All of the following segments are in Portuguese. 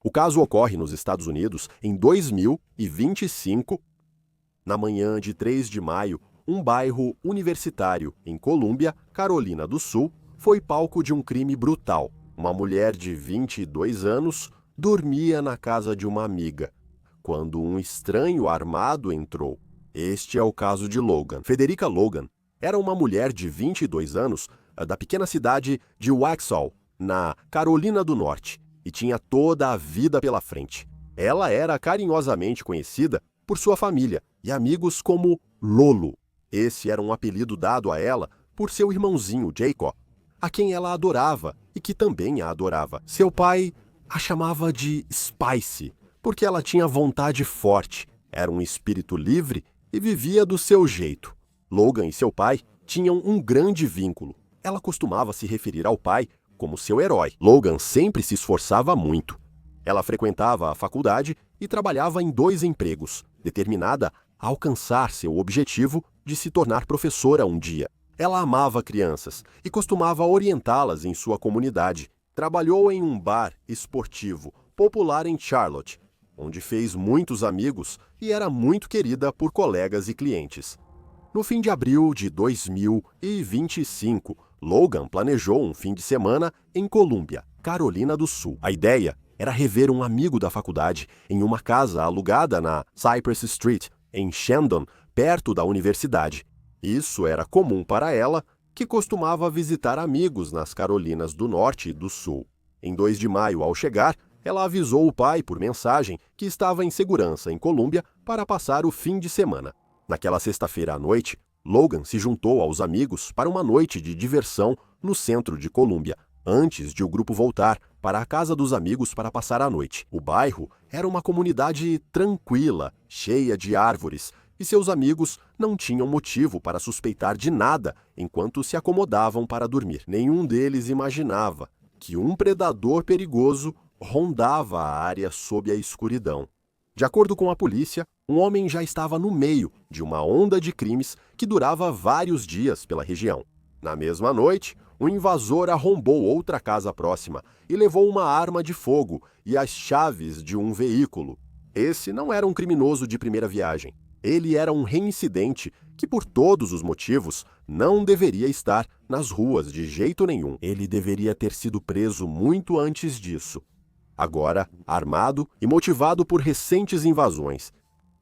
O caso ocorre nos Estados Unidos em 2025. Na manhã de 3 de maio, um bairro universitário em Colômbia, Carolina do Sul, foi palco de um crime brutal. Uma mulher de 22 anos dormia na casa de uma amiga, quando um estranho armado entrou. Este é o caso de Logan. Frederica Logan era uma mulher de 22 anos da pequena cidade de Waxhaw, na Carolina do Norte, e tinha toda a vida pela frente. Ela era carinhosamente conhecida por sua família e amigos como Lolo. Esse era um apelido dado a ela por seu irmãozinho Jacob, a quem ela adorava e que também a adorava. Seu pai a chamava de Spice, porque ela tinha vontade forte, era um espírito livre e vivia do seu jeito. Logan e seu pai tinham um grande vínculo. Ela costumava se referir ao pai como seu herói. Logan sempre se esforçava muito. Ela frequentava a faculdade e trabalhava em 2 empregos, determinada a alcançar seu objetivo de se tornar professora um dia. Ela amava crianças e costumava orientá-las em sua comunidade. Trabalhou em um bar esportivo popular em Charlotte, onde fez muitos amigos e era muito querida por colegas e clientes. No fim de abril de 2025, Logan planejou um fim de semana em Colômbia, Carolina do Sul. A ideia era rever um amigo da faculdade em uma casa alugada na Cypress Street, em Shandon, perto da universidade. Isso era comum para ela, que costumava visitar amigos nas Carolinas do Norte e do Sul. Em 2 de maio, ao chegar, ela avisou o pai por mensagem que estava em segurança em Colômbia para passar o fim de semana. Naquela sexta-feira à noite, Logan se juntou aos amigos para uma noite de diversão no centro de Colômbia, antes de o grupo voltar para a casa dos amigos para passar a noite. O bairro era uma comunidade tranquila, cheia de árvores, e seus amigos não tinham motivo para suspeitar de nada enquanto se acomodavam para dormir. Nenhum deles imaginava que um predador perigoso rondava a área sob a escuridão. De acordo com a polícia, um homem já estava no meio de uma onda de crimes que durava vários dias pela região. Na mesma noite, um invasor arrombou outra casa próxima e levou uma arma de fogo e as chaves de um veículo. Esse não era um criminoso de primeira viagem. Ele era um reincidente que, por todos os motivos, não deveria estar nas ruas de jeito nenhum. Ele deveria ter sido preso muito antes disso. Agora, armado e motivado por recentes invasões,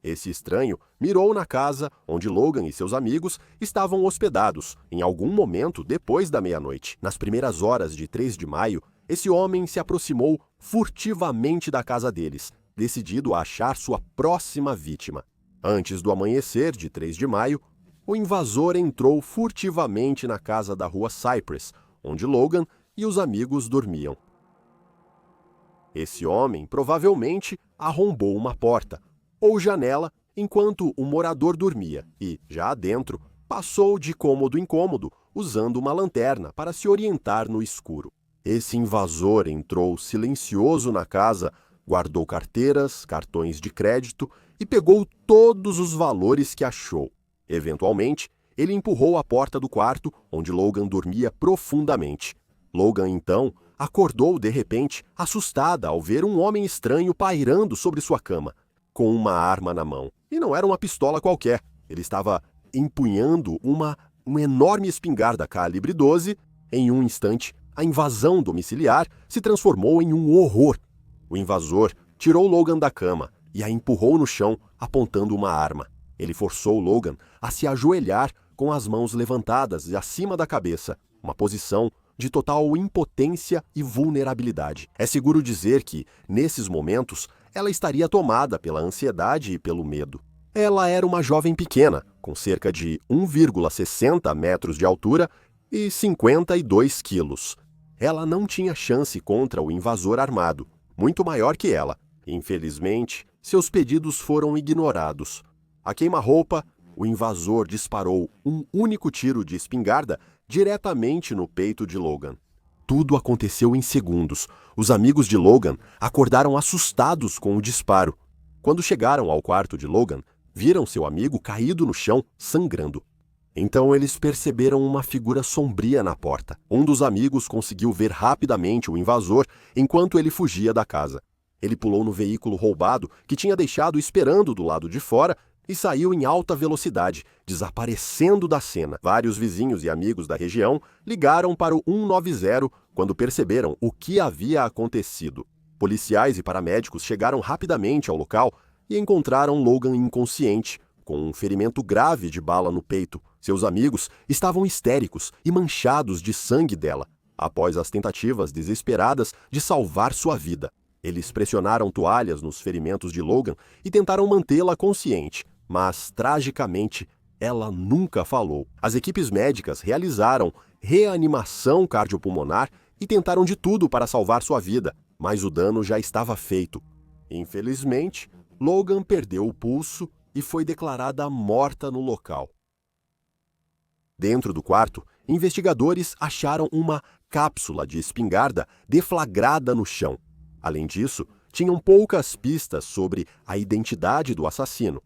esse estranho mirou na casa onde Logan e seus amigos estavam hospedados, em algum momento depois da meia-noite. Nas primeiras horas de 3 de maio, esse homem se aproximou furtivamente da casa deles, decidido a achar sua próxima vítima. Antes do amanhecer de 3 de maio, o invasor entrou furtivamente na casa da rua Cypress, onde Logan e os amigos dormiam. Esse homem provavelmente arrombou uma porta ou janela enquanto o morador dormia e, já dentro, passou de cômodo em cômodo usando uma lanterna para se orientar no escuro. Esse invasor entrou silencioso na casa, guardou carteiras, cartões de crédito e pegou todos os valores que achou. Eventualmente, ele empurrou a porta do quarto onde Logan dormia profundamente. Logan, então, acordou de repente, assustada ao ver um homem estranho pairando sobre sua cama, com uma arma na mão. E não era uma pistola qualquer. Ele estava empunhando uma enorme espingarda calibre 12. Em um instante, a invasão domiciliar se transformou em um horror. O invasor tirou Logan da cama e a empurrou no chão, apontando uma arma. Ele forçou Logan a se ajoelhar com as mãos levantadas acima da cabeça, uma posição de total impotência e vulnerabilidade. É seguro dizer que, nesses momentos, ela estaria tomada pela ansiedade e pelo medo. Ela era uma jovem pequena, com cerca de 1,60 metros de altura e 52 quilos. Ela não tinha chance contra o invasor armado, muito maior que ela. Infelizmente, seus pedidos foram ignorados. A queima-roupa, o invasor disparou um único tiro de espingarda diretamente no peito de Logan. Tudo aconteceu em segundos. Os amigos de Logan acordaram assustados com o disparo. Quando chegaram ao quarto de Logan, viram seu amigo caído no chão, sangrando. Então eles perceberam uma figura sombria na porta. Um dos amigos conseguiu ver rapidamente o invasor enquanto ele fugia da casa. Ele pulou no veículo roubado que tinha deixado esperando do lado de fora e saiu em alta velocidade, desaparecendo da cena. Vários vizinhos e amigos da região ligaram para o 190 quando perceberam o que havia acontecido. Policiais e paramédicos chegaram rapidamente ao local e encontraram Logan inconsciente, com um ferimento grave de bala no peito. Seus amigos estavam histéricos e manchados de sangue dela, após as tentativas desesperadas de salvar sua vida. Eles pressionaram toalhas nos ferimentos de Logan e tentaram mantê-la consciente, mas, tragicamente, ela nunca falou. As equipes médicas realizaram reanimação cardiopulmonar e tentaram de tudo para salvar sua vida, mas o dano já estava feito. Infelizmente, Logan perdeu o pulso e foi declarada morta no local. Dentro do quarto, investigadores acharam uma cápsula de espingarda deflagrada no chão. Além disso, tinham poucas pistas sobre a identidade do assassino.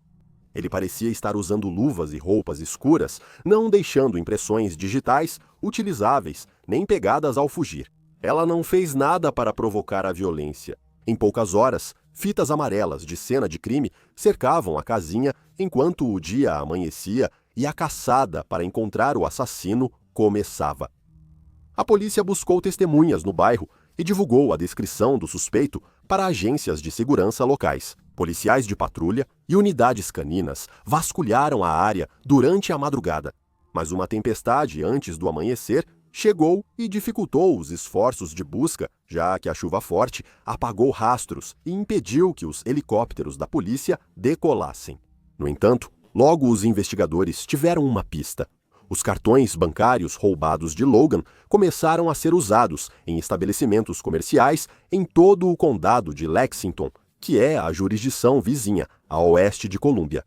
Ele parecia estar usando luvas e roupas escuras, não deixando impressões digitais utilizáveis nem pegadas ao fugir. Ela não fez nada para provocar a violência. Em poucas horas, fitas amarelas de cena de crime cercavam a casinha enquanto o dia amanhecia e a caçada para encontrar o assassino começava. A polícia buscou testemunhas no bairro e divulgou a descrição do suspeito para agências de segurança locais. Policiais de patrulha e unidades caninas vasculharam a área durante a madrugada, mas uma tempestade antes do amanhecer chegou e dificultou os esforços de busca, já que a chuva forte apagou rastros e impediu que os helicópteros da polícia decolassem. No entanto, logo os investigadores tiveram uma pista. Os cartões bancários roubados de Logan começaram a ser usados em estabelecimentos comerciais em todo o condado de Lexington, que é a jurisdição vizinha, a oeste de Colômbia.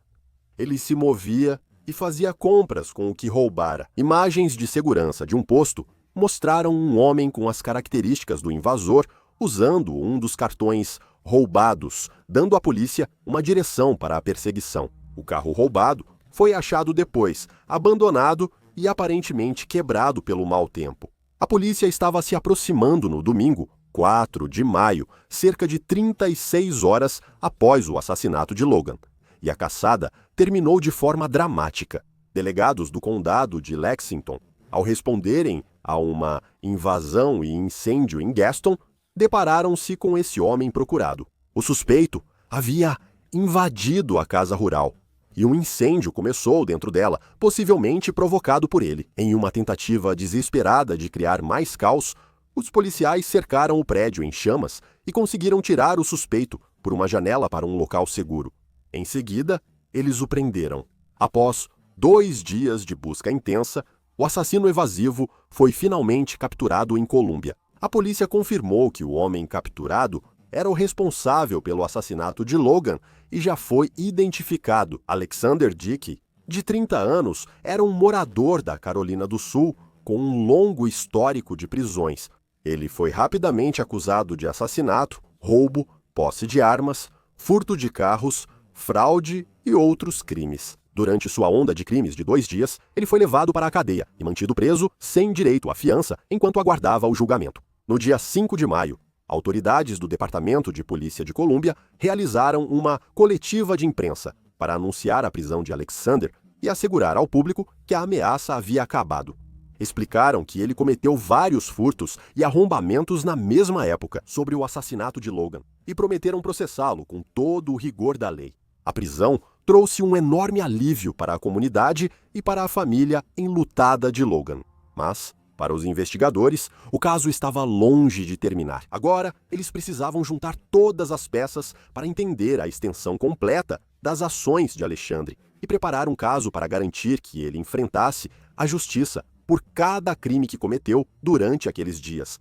Ele se movia e fazia compras com o que roubara. Imagens de segurança de um posto mostraram um homem com as características do invasor usando um dos cartões roubados, dando à polícia uma direção para a perseguição. O carro roubado foi achado depois, abandonado e aparentemente quebrado pelo mau tempo. A polícia estava se aproximando no domingo, 4 de maio, cerca de 36 horas após o assassinato de Logan. E a caçada terminou de forma dramática. Delegados do condado de Lexington, ao responderem a uma invasão e incêndio em Gaston, depararam-se com esse homem procurado. O suspeito havia invadido a casa rural e um incêndio começou dentro dela, possivelmente provocado por ele. Em uma tentativa desesperada de criar mais caos, os policiais cercaram o prédio em chamas e conseguiram tirar o suspeito por uma janela para um local seguro. Em seguida, eles o prenderam. Após 2 dias de busca intensa, o assassino evasivo foi finalmente capturado em Colômbia. A polícia confirmou que o homem capturado era o responsável pelo assassinato de Logan e já foi identificado. Alexander Dickey, de 30 anos, era um morador da Carolina do Sul com um longo histórico de prisões. Ele foi rapidamente acusado de assassinato, roubo, posse de armas, furto de carros, fraude e outros crimes. Durante sua onda de crimes de 2 dias, ele foi levado para a cadeia e mantido preso sem direito à fiança enquanto aguardava o julgamento. No dia 5 de maio, autoridades do Departamento de Polícia de Colômbia realizaram uma coletiva de imprensa para anunciar a prisão de Alexander e assegurar ao público que a ameaça havia acabado. Explicaram que ele cometeu vários furtos e arrombamentos na mesma época sobre o assassinato de Logan e prometeram processá-lo com todo o rigor da lei. A prisão trouxe um enorme alívio para a comunidade e para a família enlutada de Logan. Mas, para os investigadores, o caso estava longe de terminar. Agora, eles precisavam juntar todas as peças para entender a extensão completa das ações de Alexandre e preparar um caso para garantir que ele enfrentasse a justiça por cada crime que cometeu durante aqueles dias.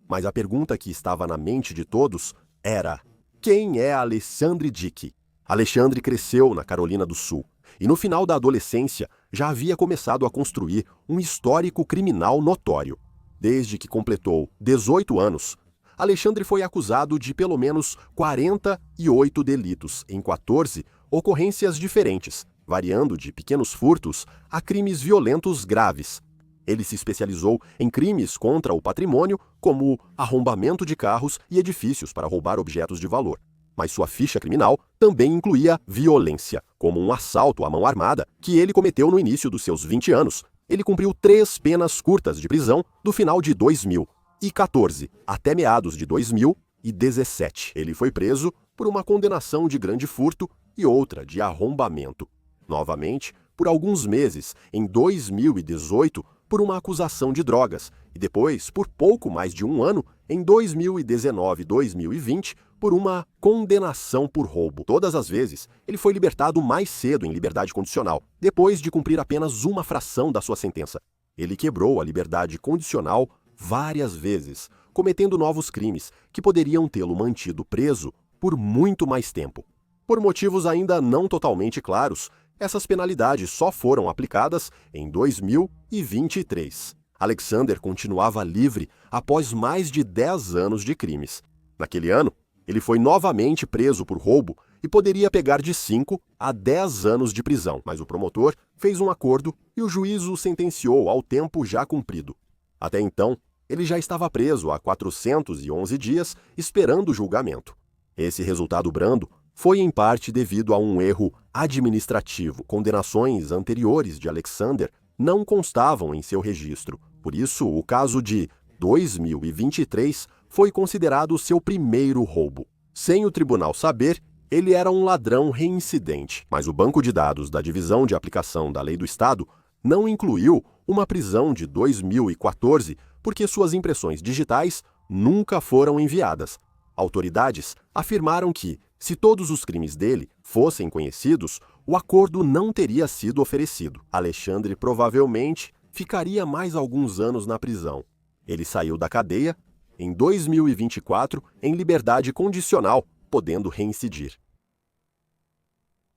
Mas a pergunta que estava na mente de todos era: quem é Alexandre Dickey? Alexandre cresceu na Carolina do Sul e no final da adolescência já havia começado a construir um histórico criminal notório. Desde que completou 18 anos, Alexandre foi acusado de pelo menos 48 delitos em 14 ocorrências diferentes, variando de pequenos furtos a crimes violentos graves. Ele se especializou em crimes contra o patrimônio, como arrombamento de carros e edifícios para roubar objetos de valor. Mas sua ficha criminal também incluía violência, como um assalto à mão armada que ele cometeu no início dos seus 20 anos. Ele cumpriu 3 penas curtas de prisão do final de 2014 até meados de 2017. Ele foi preso por uma condenação de grande furto e outra de arrombamento. Novamente, por alguns meses, em 2018, por uma acusação de drogas, e depois, por pouco mais de um ano, em 2019 e 2020, por uma condenação por roubo. Todas as vezes, ele foi libertado mais cedo em liberdade condicional, depois de cumprir apenas uma fração da sua sentença. Ele quebrou a liberdade condicional várias vezes, cometendo novos crimes que poderiam tê-lo mantido preso por muito mais tempo. Por motivos ainda não totalmente claros, essas penalidades só foram aplicadas em 2023. Alexander continuava livre após mais de 10 anos de crimes. Naquele ano, ele foi novamente preso por roubo e poderia pegar de 5 a 10 anos de prisão, mas o promotor fez um acordo e o juiz o sentenciou ao tempo já cumprido. Até então, ele já estava preso há 411 dias esperando o julgamento. Esse resultado brando foi em parte devido a um erro administrativo. Condenações anteriores de Alexander não constavam em seu registro. Por isso, o caso de 2023 foi considerado seu primeiro roubo. Sem o tribunal saber, ele era um ladrão reincidente, mas o banco de dados da Divisão de Aplicação da Lei do Estado não incluiu uma prisão de 2014 porque suas impressões digitais nunca foram enviadas. Autoridades afirmaram que, se todos os crimes dele fossem conhecidos, o acordo não teria sido oferecido. Alexandre provavelmente ficaria mais alguns anos na prisão. Ele saiu da cadeia em 2024 em liberdade condicional, podendo reincidir.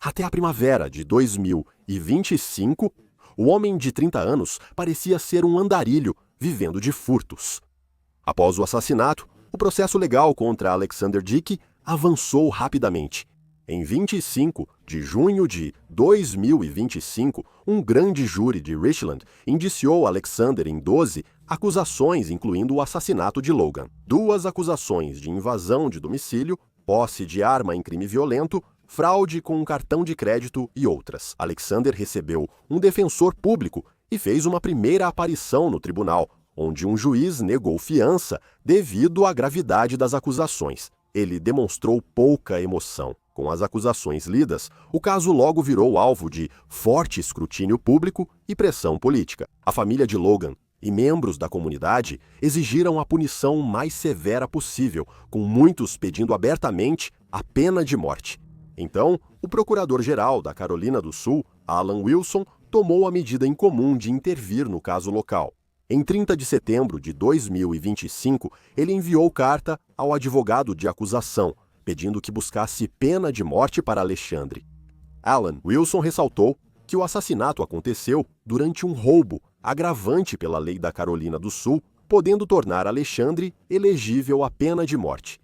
Até a primavera de 2025, o homem de 30 anos parecia ser um andarilho vivendo de furtos. Após o assassinato, o processo legal contra Alexander Dick avançou rapidamente. Em 25 de junho de 2025, um grande júri de Richland indiciou Alexander em 12 acusações, incluindo o assassinato de Logan. 2 acusações de invasão de domicílio, posse de arma em crime violento, fraude com um cartão de crédito e outras. Alexander recebeu um defensor público e fez uma primeira aparição no tribunal, onde um juiz negou fiança devido à gravidade das acusações. Ele demonstrou pouca emoção. Com as acusações lidas, o caso logo virou alvo de forte escrutínio público e pressão política. A família de Logan e membros da comunidade exigiram a punição mais severa possível, com muitos pedindo abertamente a pena de morte. Então, o procurador-geral da Carolina do Sul, Alan Wilson, tomou a medida incomum de intervir no caso local. Em 30 de setembro de 2025, ele enviou carta ao advogado de acusação, pedindo que buscasse pena de morte para Alexandre. Alan Wilson ressaltou que o assassinato aconteceu durante um roubo, agravante pela lei da Carolina do Sul, podendo tornar Alexandre elegível à pena de morte.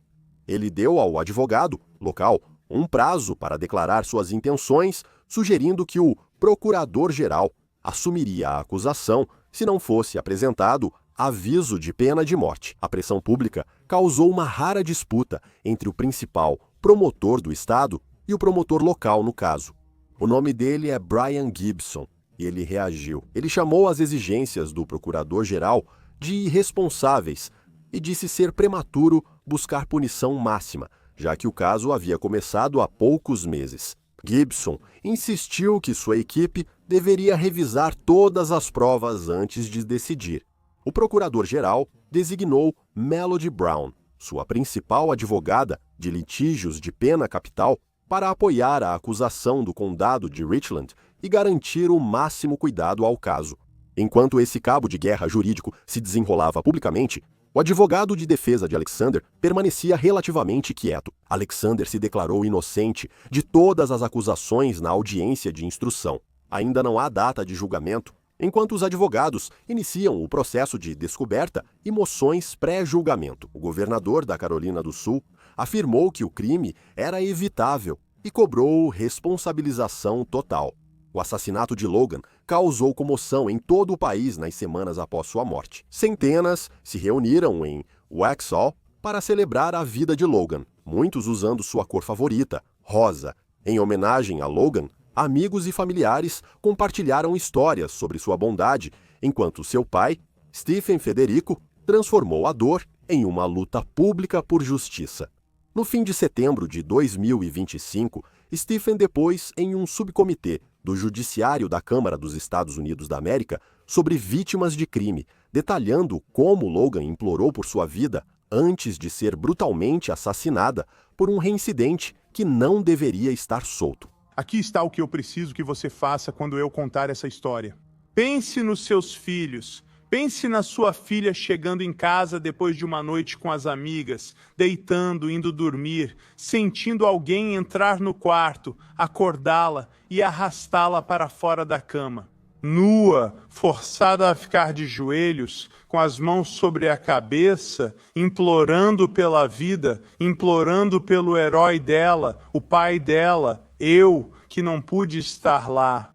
Ele deu ao advogado local um prazo para declarar suas intenções, sugerindo que o procurador-geral assumiria a acusação se não fosse apresentado aviso de pena de morte. A pressão pública causou uma rara disputa entre o principal promotor do estado e o promotor local no caso. O nome dele é Brian Gibson e ele reagiu. Ele chamou as exigências do procurador-geral de irresponsáveis e disse ser prematuro buscar punição máxima, já que o caso havia começado há poucos meses. Gibson insistiu que sua equipe deveria revisar todas as provas antes de decidir. O procurador-geral designou Melody Brown, sua principal advogada de litígios de pena capital, para apoiar a acusação do condado de Richland e garantir o máximo cuidado ao caso. Enquanto esse cabo de guerra jurídico se desenrolava publicamente, o advogado de defesa de Alexander permanecia relativamente quieto. Alexander se declarou inocente de todas as acusações na audiência de instrução. Ainda não há data de julgamento, enquanto os advogados iniciam o processo de descoberta e moções pré-julgamento. O governador da Carolina do Sul afirmou que o crime era evitável e cobrou responsabilização total. O assassinato de Logan causou comoção em todo o país nas semanas após sua morte. Centenas se reuniram em Waxhaw para celebrar a vida de Logan, muitos usando sua cor favorita, rosa. Em homenagem a Logan, amigos e familiares compartilharam histórias sobre sua bondade, enquanto seu pai, Stephen Federico, transformou a dor em uma luta pública por justiça. No fim de setembro de 2025, Stephen depôs em um subcomitê do Judiciário da Câmara dos Estados Unidos da América sobre vítimas de crime, detalhando como Logan implorou por sua vida antes de ser brutalmente assassinada por um reincidente que não deveria estar solto. Aqui está o que eu preciso que você faça quando eu contar essa história. Pense nos seus filhos. Pense na sua filha chegando em casa depois de uma noite com as amigas, deitando, indo dormir, sentindo alguém entrar no quarto, acordá-la e arrastá-la para fora da cama. Nua, forçada a ficar de joelhos, com as mãos sobre a cabeça, implorando pela vida, implorando pelo herói dela, o pai dela, eu, que não pude estar lá.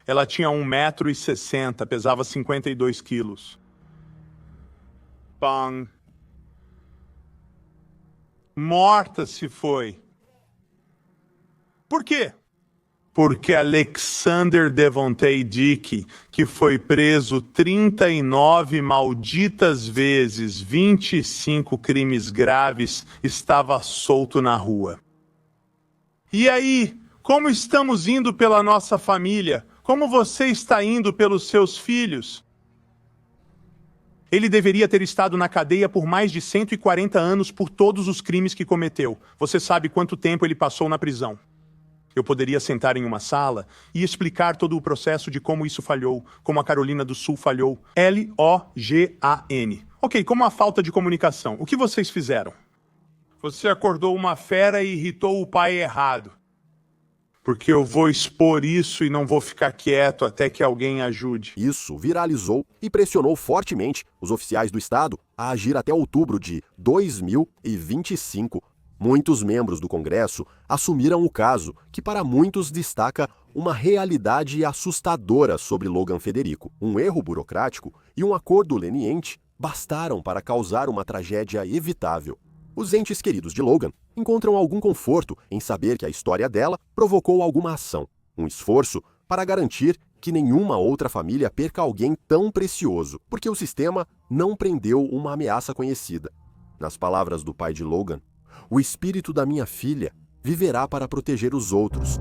Ela tinha 1,60 m, pesava 52 quilos. Bang. Morta se foi. Por quê? Porque Alexander Devontae Dickey, que foi preso 39 malditas vezes, 25 crimes graves, estava solto na rua. E aí, como estamos indo pela nossa família? Como você está indo pelos seus filhos? Ele deveria ter estado na cadeia por mais de 140 anos por todos os crimes que cometeu. Você sabe quanto tempo ele passou na prisão. Eu poderia sentar em uma sala e explicar todo o processo de como isso falhou, como a Carolina do Sul falhou. Logan. Ok, como a falta de comunicação. O que vocês fizeram? Você acordou uma fera e irritou o pai errado. Porque eu vou expor isso e não vou ficar quieto até que alguém ajude. Isso viralizou e pressionou fortemente os oficiais do Estado a agir até outubro de 2025. Muitos membros do Congresso assumiram o caso, que para muitos destaca uma realidade assustadora sobre Logan Federico. Um erro burocrático e um acordo leniente bastaram para causar uma tragédia evitável. Os entes queridos de Logan encontram algum conforto em saber que a história dela provocou alguma ação, um esforço para garantir que nenhuma outra família perca alguém tão precioso, porque o sistema não prendeu uma ameaça conhecida. Nas palavras do pai de Logan, o espírito da minha filha viverá para proteger os outros,